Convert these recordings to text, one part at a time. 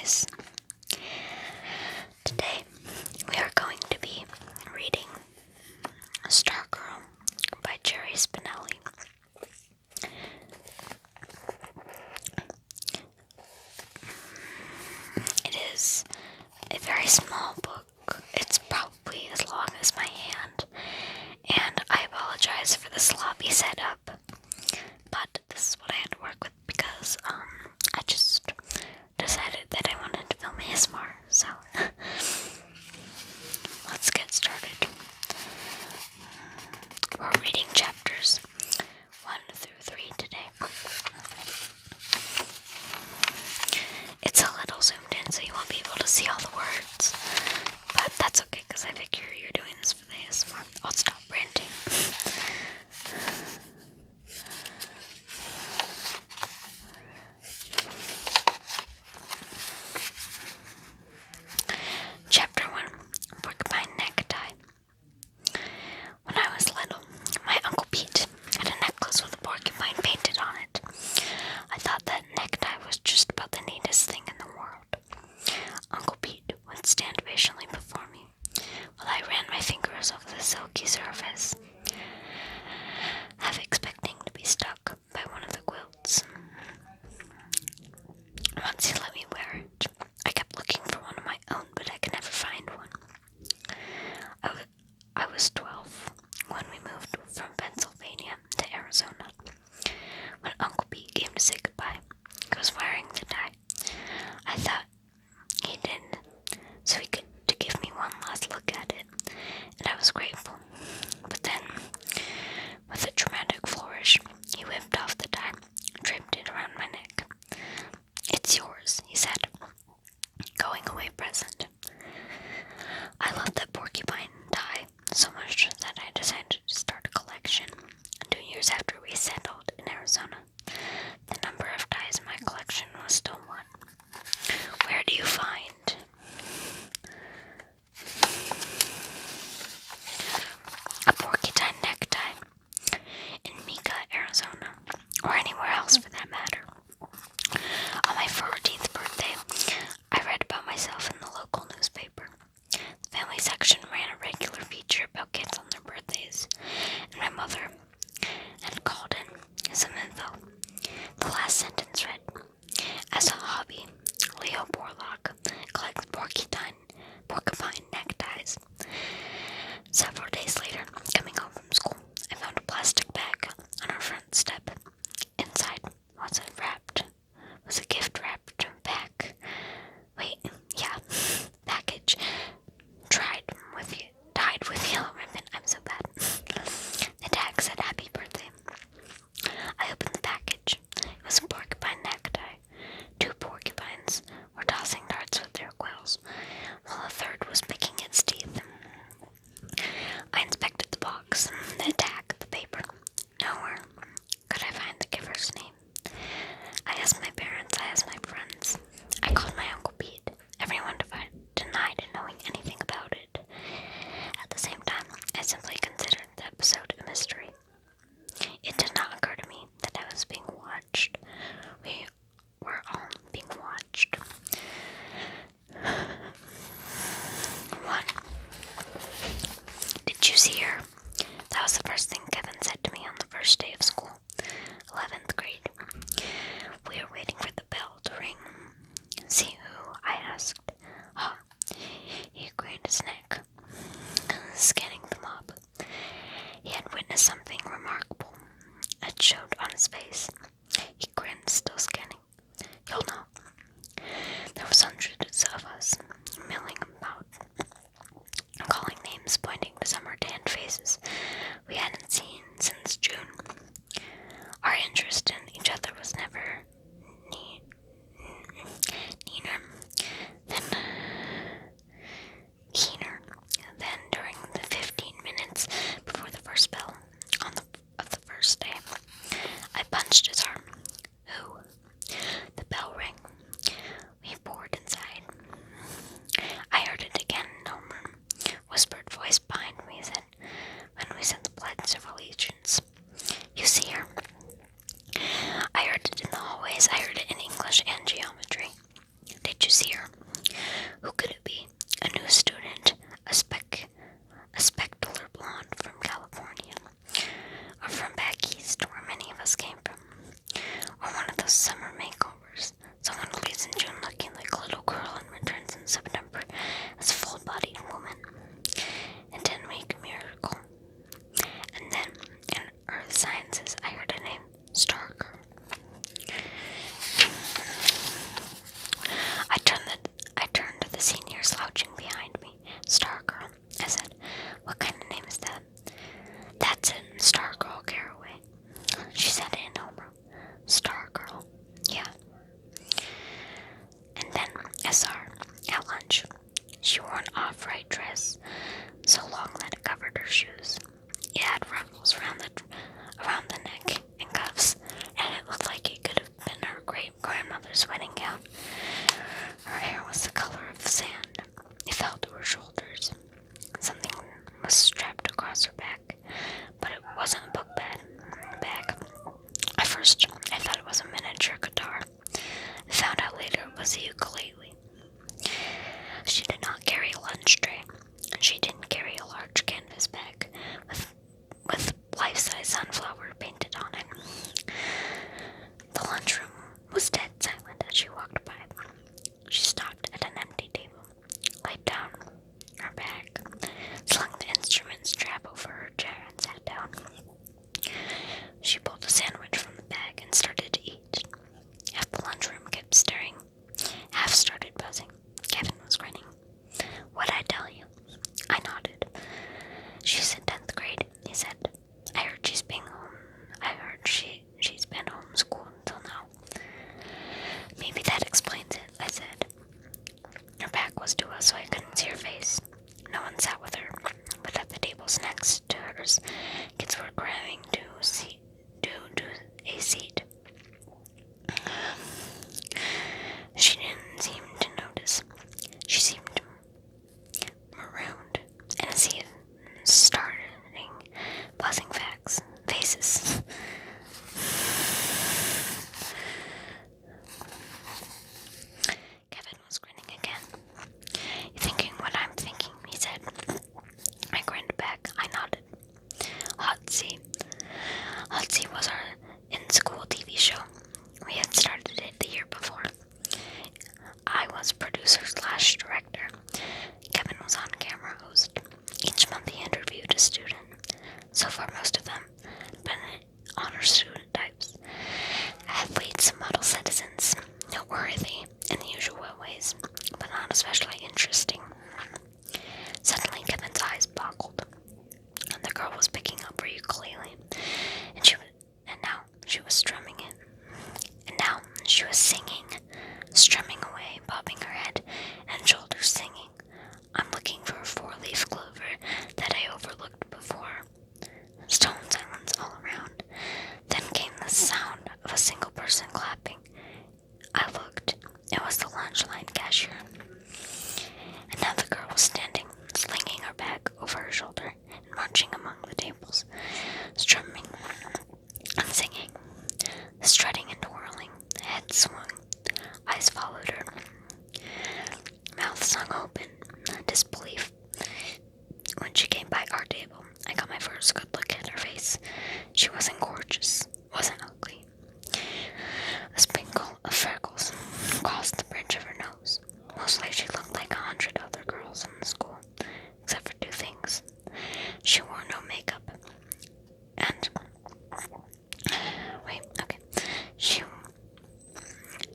guys. Today we are going to be reading Stargirl by Jerry Spinelli. It is a very small book. It's probably as long as my hand, and I apologize for the sloppy setup, but this is what I had to work with because I just decided that I wanted to film ASMR, so let's get started. We're reading chapters 1 through 3 today. It's a little zoomed in, so you won't be able to see all the words, but that's okay because I figure you're doing this for the ASMR. I'll stop ranting. Chapter 1, Porcupine Necktie. When I was little, my Uncle Pete had a necklace with a porcupine painted on it. I thought that necktie was just about the neatest thing in the world. Uncle Pete would stand patiently before me while I ran my fingers over the silky surface, half expecting to be stuck by one of the quilts. Once he let me wear it, I kept looking for one of my own, but I could never find one. I was 12 when we moved from Pennsylvania to Arizona. When Uncle Pete came to say goodbye, he was wearing the tie. I thought he did so he could to give me one last look at it, and I was grateful. But then, with a dramatic flourish, he whipped off the tie and draped it around my neck. "It's yours," he said, going away present. I loved that porcupine tie so much that I decided to start a collection. 2 years after we settled in Arizona, the number of ties in my collection was still 1. Where do you find a porcupine necktie in Mika, Arizona, or anywhere else for that matter? On my 14th birthday, I read about myself in the local newspaper. The family section ran a regular feature about kids on their birthdays, and my mother had called in some info. The last sentence read, "As a hobby, Leo Borlaug collects porcupine neckties." Several days later, coming home from school, I found a plastic bag on our front step. Inside was a gift wrapped bag. Package tied with yellow ribbon. I'm so bad. The tag said "Happy Birthday." I opened the package. It was a porcupine necktie. 2 porcupines were tossing darts with their quills, while a third was picking its teeth. I inspected the box, the tag, the paper. Nowhere could I find the giver's name. I asked my parents, I asked She wore an off-white dress, so long that it covered her shoes. It had ruffles around the neck and cuffs, and it looked like it could have been her great-grandmother's wedding gown. Her hair was the color of sand. It fell to her shoulders. Something was strapped across her back, but it wasn't a book bag. At first, I thought it was a miniature guitar. I found out later it was a ukulele. She did not carry a lunch tray, and she didn't carry a large canvas bag with life-size sunflower painted on it. The lunchroom was dead silent as she walked by. She stopped at an empty table, laid down her bag, slung the instrument strap over her chair, and sat down. She pulled a sandwich from the bag and started to eat. Half the lunchroom kept staring. Half started buzzing. Kevin was grinning. "What'd I tell you?" I nodded. "She's in 10th grade," he said. I heard she's been homeschooled until now." "Maybe that explains it," I said. Her back was to us, so I couldn't see her face. No one sat with her, but at the tables next to hers, kids were cramming to a seat. She didn't seem to notice. She seemed marooned in a sea of starting, buzzing faces. Kevin was grinning again. "You thinking what I'm thinking?" he said. I grinned back. I nodded. Hotsy was our in-school TV show. We had started it the year before. I was producer/director. Kevin was on-camera host. Each month he interviewed a student. So far, most of them had been honor student types. Athletes, model citizens, noteworthy in the usual ways, but not especially interesting. Suddenly, Kevin's eyes boggled, and the girl was picking up her ukulele, and now she was strumming it. And now she was singing, strumming away, bobbing her head and shoulders, singing. I'm looking for a four-leaf clover that I overlooked before. Stone silence all around. Then came the sound of a single person clapping. I looked. It was the lunch line cashier. And now the girl was standing, slinging her bag over her shoulder and marching among the tables, strumming and singing, strutting and twirling. Head swung. Eyes followed her. Mouth swung open. Disbelief. When she came by our table, I got my first good look at her face. She wasn't gorgeous, wasn't ugly. A sprinkle of freckles crossed the bridge of her nose. Mostly she looked like 100 other girls in the school, except for two things. She wore no makeup, and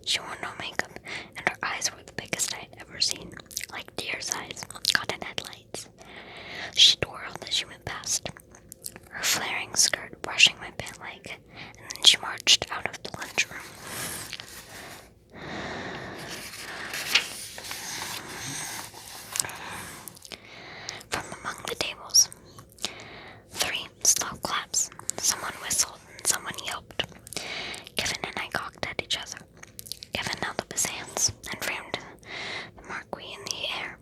She wore no makeup, and her eyes were the biggest I had ever seen, like deer's eyes, caught in headlights. She twirled as she went past, her flaring skirt brushing my pant leg, and then she marched out of the lunchroom. From among the tables, 3 slow claps. Someone whistled and someone yelped. Kevin and I gawked at each other. Kevin held up his hands and framed the marquee in the air.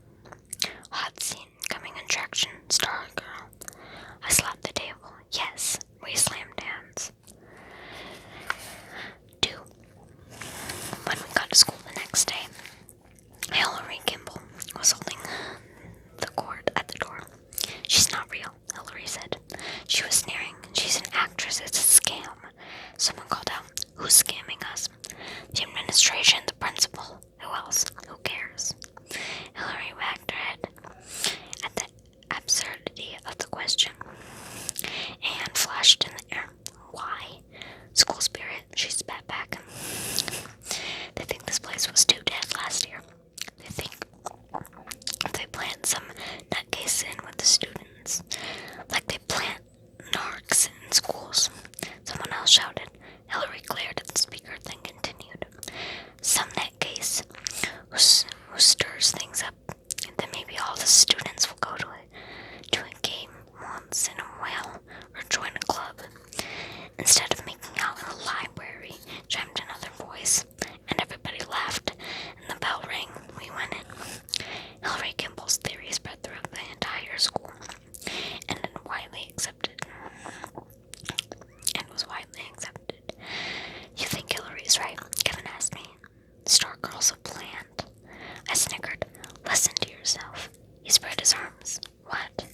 Hot scene, coming attraction, Stargirl. I slapped the table. Yes, we slammed hands. 2. When we got to school the next day, Hillary Kimball was holding the cord at the door. She's not real, Hillary said. She was sneering. She's an actress. It's a scam. Someone called out, "Who's scamming us?" "The administration, the principal." "Who else? Who cares?" Hillary wagged her head at the absurdity of the question. A hand flashed in the air. "Why?" "School spirit," she spat back. "They think this place was too dead last year. They think they plant some nutcase in with the students, like they plant narcs in schools." Someone else shouted. Hillary glared at the speaker, then continued. "Some nutcase who stirs things up. Then Stargirl's a plant. I snickered. Listen to yourself. He spread his arms. What?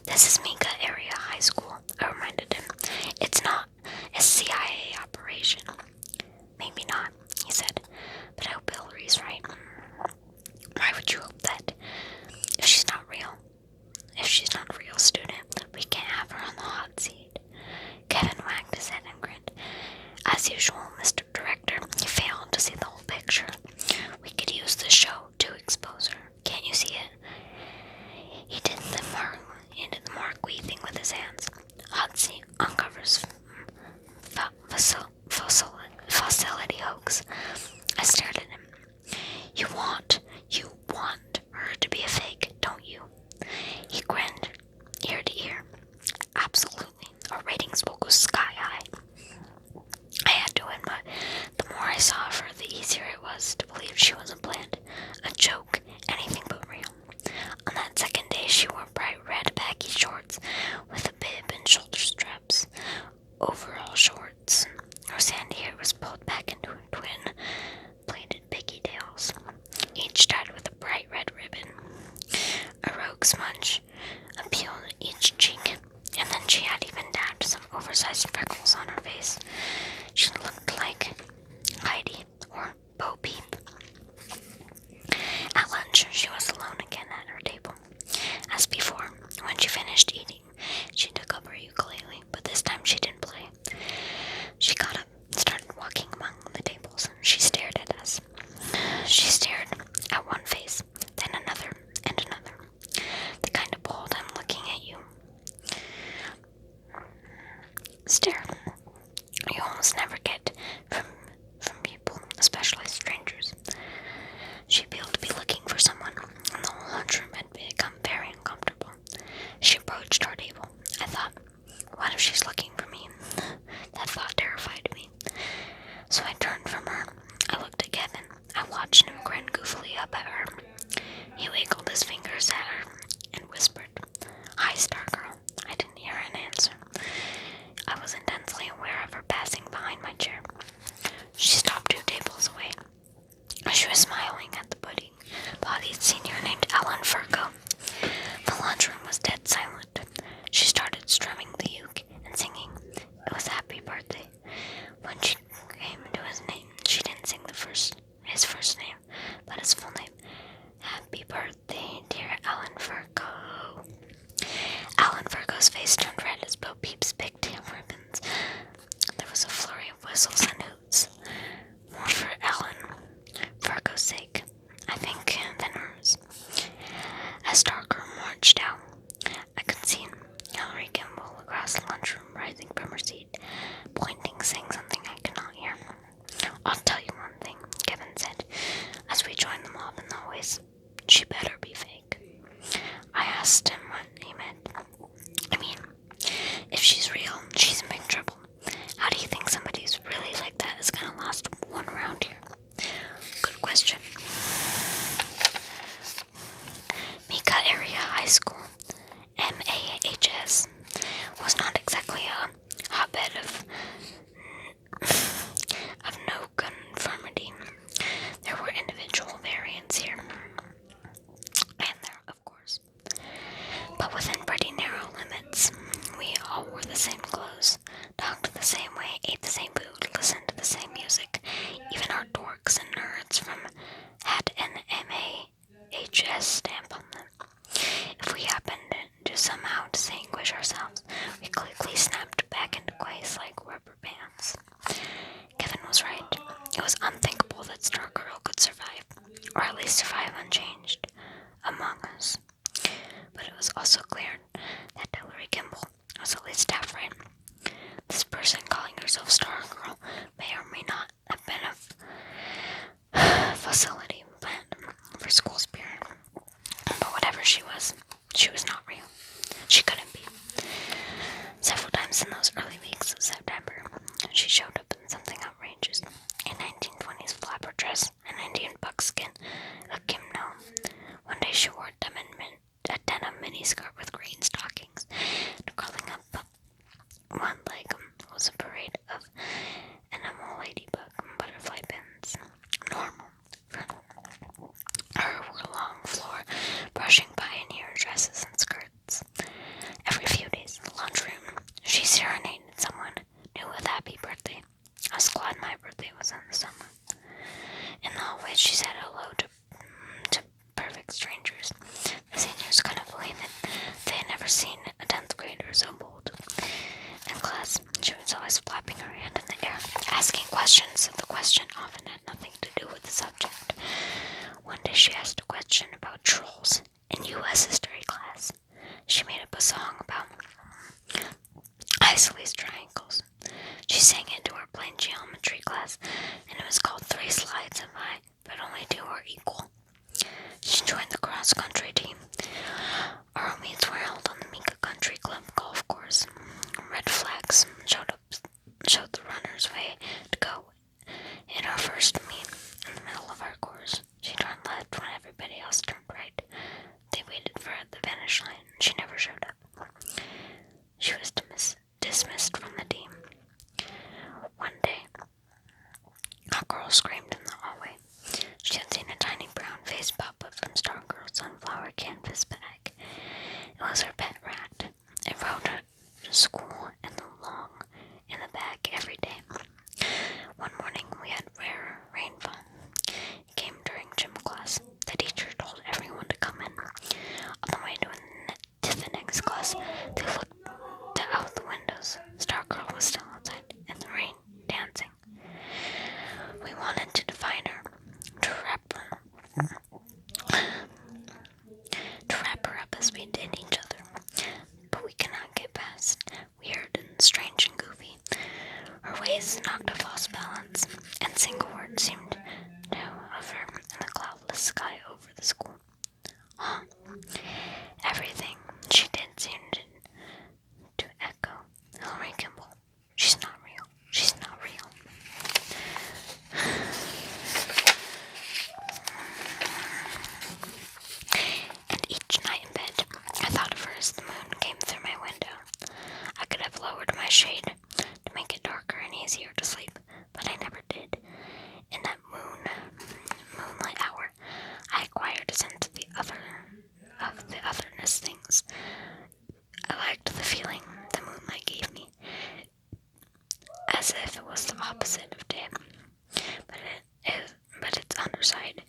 This is Mika Area High School, I reminded him. It's not a CIA operation. Maybe not, he said, but I hope Hillary's right. Why would you hope that? If she's not a real student, we can't have her on the hot seat. Kevin wagged his head and grinned. As usual, Mr. Director, you failed to see the whole picture. We could use the show to expose her. Can't you see it? He did the Marquee thing with his hands. Hot seat uncovers facility hoax. I stared at him. You want her to be a fake, don't you? He grinned, ear to ear. Absolutely. Our ratings will go sky high. I had to admit, the more I saw of her, the easier it was to believe she was a plant, a joke, anything but real. On that second day, she wore bright red baggy shorts with a bib and shoulder straps, overall shorts. Her sandy hair was pulled back into a twin plaited pigtails, each tied with a bright red ribbon. A rogue smudge appealed each cheek, and then she had even dabbed some oversized freckles on her face. She looked like Heidi or Bo Peep. At lunch, she was alone again at her table. As before, when she finished eating, she took up her ukulele, but this time she didn't play. She got up, started walking among the tables. She stared at us. She stared at one face, then another, and another. The kind of bold I'm looking at you stare you almost never get from people, especially strangers. She appealed to be looking for someone, and the whole lunchroom had become very uncomfortable. She approached our table. I thought, what if she's looking for me? That thought terrified me. So I turned from her. I looked at Kevin. I watched him grin goofily up at her. He wiggled his fingers at her and whispered, "Hi, Stargirl." I didn't hear an answer. I was intensely aware of her passing behind my chair. She stopped 2 tables away. She was smiling at the bodied senior named Ellen Furco. The lunchroom was dead silent. She started strumming the uke and singing. It was Happy Birthday. When she came to his name, she didn't sing his first name, but his full name. Happy birthday, dear Ellen Furco. Ellen Furco's face turned red as Bo Peep's pigtail ribbons. There was a flurry of whistles and hoots. More for Ellen Furco's sake, I think, than hers. As Stargirl marched out, I could see Hillary Kimball across the lunchroom rising from her seat, pointing, saying something I could not hear. I'll tell you one thing, Kevin said, as we joined the mob in the hallways. She better be fake. I asked him what he meant. I mean, if she's real, she's in big trouble. How do you think somebody who's really like that is gonna last one round here? Good question. Mika Area High School, MAHS, was not exactly a hotbed of no conformity. There were individual variants here, and there, of course. But within pretty narrow limits, we all wore the same clothes, talked the same way, ate the same food, listened to the same music. Even our dorks and nerds had an MAHS stamp on them. If we happened to somehow distinguish ourselves, we quickly snapped back into place like rubber bands. Kevin was right. It was unthinkable that Stargirl could survive, or at least survive unchanged, among us. But it was also clear that Hillary Kimball was at least half right. This person calling herself Stargirl may or may not have been a facility planned for school spirit. But whatever she was not real. She couldn't be. Several times in those early weeks of September, she showed up in something outrageous. A 1920s flapper dress, an Indian buckskin, a kimono. One day she wore a denim miniskirt with green stockings. And curling up one leg was a parade afraid of animal ladybug and butterfly pins. Normal for her were long floor brushing pioneer dresses and skirts. Every few days in the lunchroom, she serenaded someone new with happy birthday. I was glad my birthday was in the summer. In the hallway, she said hello to perfect strangers. The seniors couldn't believe it. They had never seen a 10th grader so bold. In class, she was always flapping her hand in the air, asking questions, and the question often had nothing to do with the subject. One day she asked a question about trolls in U.S. history class. She made up a song about isosceles triangles. She sang it to her plain geometry class, and it was called Three Slides of I, but only two are equal. She joined the cross-country team. Our meets were held on the Mika Country Club golf course. Red flags showed the runners' way to go. In our first meet, in the middle of our course, she turned left when everybody else turned right. They waited for her at the finish line, and she never showed up. She was dismissed from the team. One day, a girl screamed in the hallway. She had seen a tiny brown face pop up from Stargirl's sunflower canvas bag. It was her pet rat. It rode her to school in the bag every day. One morning, we had rare rainfall. It came during gym class. The teacher told everyone to come in. On the way to the next class, they looked out the windows. Stargirl was still outside in the rain, dancing. We wanted to define her, to wrap her up as we did each other, but we cannot get past weird and strange and goofy. Her ways knocked a false balance, and single words seemed to hover in the cloudless sky over the school. Everything she did seemed to echo Hillary Kimball. She's not real. She's not real. And each night in bed, I thought of her as the moon came through my window. I could have lowered my shade to make it darker and easier to sleep, but I never did. In that moonlight hour, I acquired a sense of the otherness things. I liked the feeling the moonlight gave me, as if it was the opposite of day, but its underside